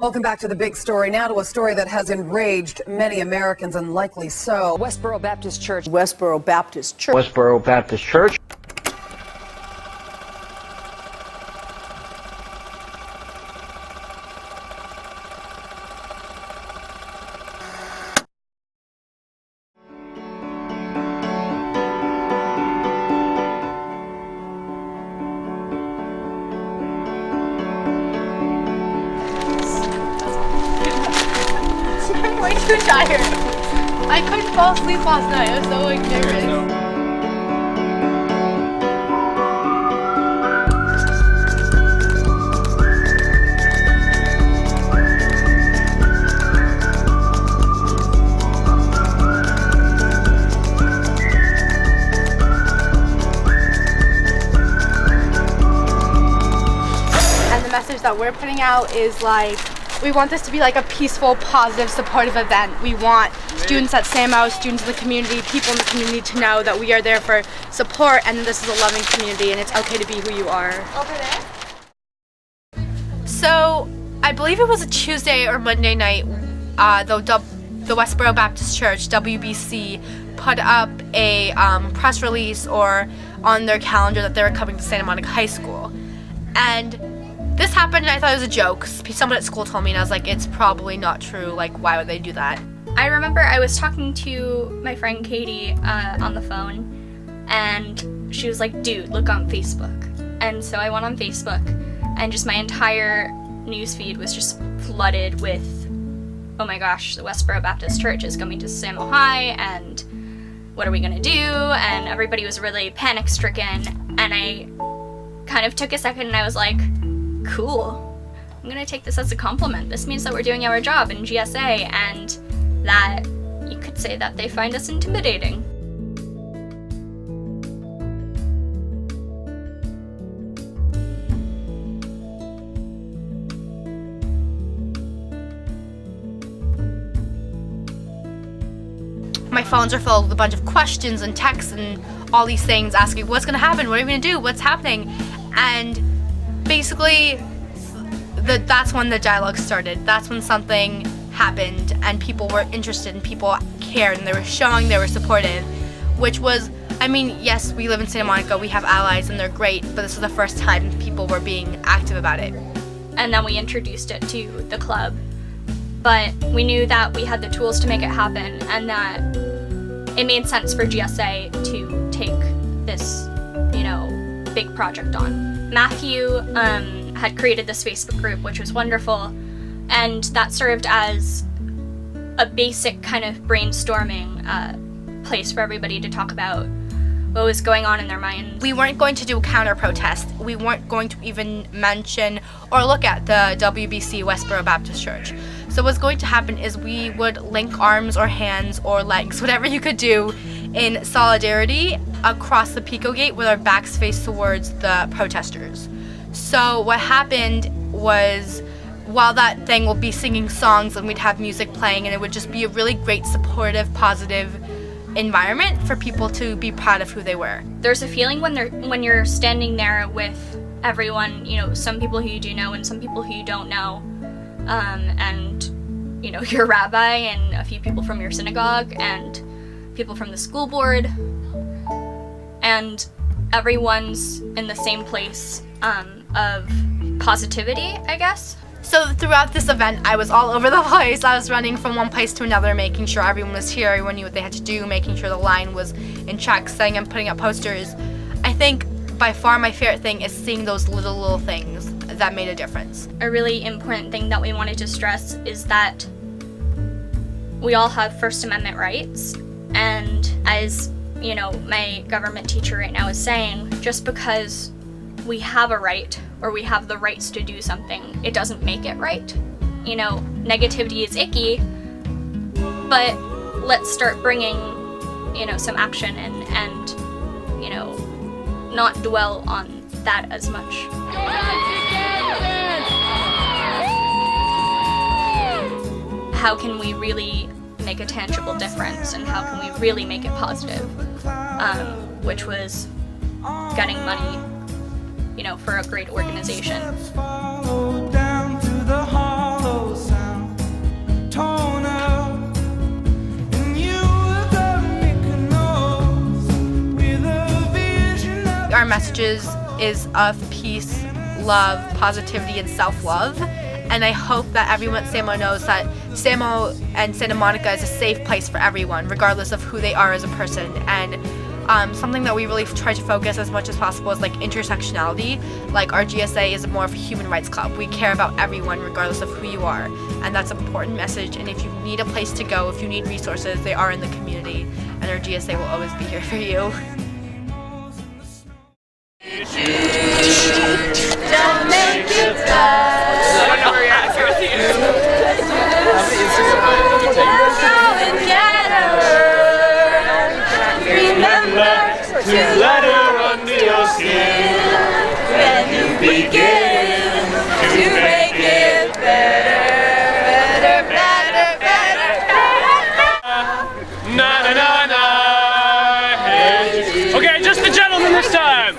Welcome back to the big story. Now to a story that has enraged many Americans, and likely so. Westboro Baptist Church. Westboro Baptist Church. Westboro Baptist Church. I'm way too tired. I couldn't fall asleep last night. I was so nervous. And the message that we're putting out is like, we want this to be like a peaceful, positive, supportive event. We want students at SAMO, students in the community, people in the community to know that we are there for support and this is a loving community and it's okay to be who you are. Over there? So, I believe it was a Tuesday or Monday night, the Westboro Baptist Church, WBC, put up a press release or on their calendar that they were coming to Santa Monica High School. And this happened and I thought it was a joke. Someone at school told me and I was like, it's probably not true. Like, why would they do that? I remember I was talking to my friend Katie on the phone and she was like, dude, look on Facebook. And so I went on Facebook and just my entire newsfeed was just flooded with, oh my gosh, the Westboro Baptist Church is coming to Samo High and what are we gonna do? And everybody was really panic stricken and I kind of took a second and I was like, cool. I'm gonna take this as a compliment. This means that we're doing our job in GSA and that you could say that they find us intimidating. My phones are filled with a bunch of questions and texts and all these things asking what's gonna happen, what are we gonna do, what's happening, and basically that's when the dialogue started. That's when something happened and people were interested and people cared and they were showing they were supportive, which was, I mean, yes, we live in Santa Monica, we have allies and they're great, but this was the first time people were being active about it. And then we introduced it to the club, but we knew that we had the tools to make it happen and that it made sense for GSA to take this, big project on. Matthew had created this Facebook group, which was wonderful, and that served as a basic kind of brainstorming place for everybody to talk about what was going on in their minds. We weren't going to do a counter protest. We weren't going to even mention or look at the WBC Westboro Baptist Church. So what's going to happen is we would link arms or hands or legs, whatever you could do, in solidarity across the Pico Gate with our backs faced towards the protesters. So what happened was, while that thing will be singing songs and we'd have music playing and it would just be a really great, supportive, positive environment for people to be proud of who they were. There's a feeling when you're standing there with everyone, some people who you do know and some people who you don't know, and your rabbi and a few people from your synagogue and people from the school board, and everyone's in the same place of positivity, I guess. So throughout this event, I was all over the place. I was running from one place to another, making sure everyone was here, everyone knew what they had to do, making sure the line was in check, setting and putting up posters. I think by far my favorite thing is seeing those little things that made a difference. A really important thing that we wanted to stress is that we all have First Amendment rights, and as my government teacher right now is saying, just because we have a right or we have the rights to do something, it doesn't make it right. Negativity is icky, but let's start bringing, some action and not dwell on that as much. How can we really make a tangible difference and how can we really make it positive? Which was getting money, for a great organization. Down through the hollows messages is of peace, love, positivity, and self-love. And I hope that everyone at SAMO knows that SAMO and Santa Monica is a safe place for everyone, regardless of who they are as a person. And something that we really try to focus as much as possible is like intersectionality. Like our GSA is more of a human rights club. We care about everyone regardless of who you are, and that's an important message. And if you need a place to go, if you need resources, they are in the community, and our GSA will always be here for you. Don't make it bad. Remember to let her under your skin when you begin to make it better, better, better, better. Na na na na. Okay, just the gentleman this time.